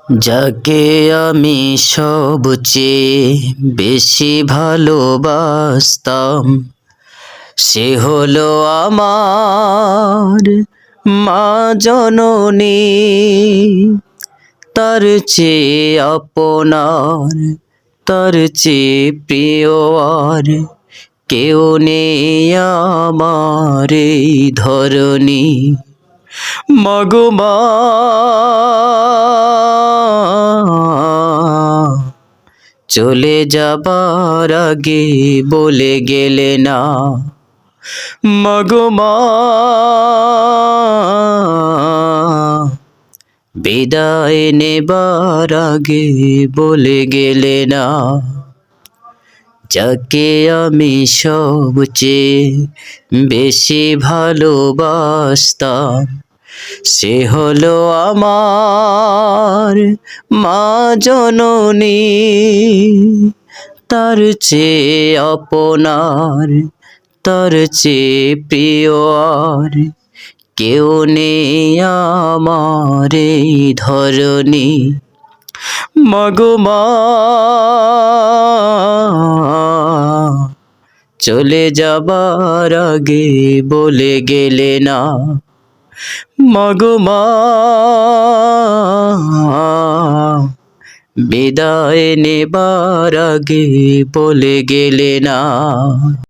যাকে আমি সবচেয়ে বেশি ভালোবাসতাম, সে হলো আমার মা জননী। তার চেয়ে আপনার, তার চেয়ে প্রিয় আর কেউ নেই আমার এই ধরণী। মাগো মা, চলে যাবার আগে বলে গেলে না। মাগো মা, বিদায় নেবার আগে বলে গেলে না। যাকে আমি সবচেয়ে বেশি ভালোবাসতাম, সে হলো আমার মা জননী। তার চেয়ে আপনার, তার চেয়ে প্রিয় আর কেউ নেই আমার এই ধরণী। মাগো মা, চলে যাবার আগে বলে গেলে না। মাগো মা, বিদায় নেবার আগে বলে গেলে না।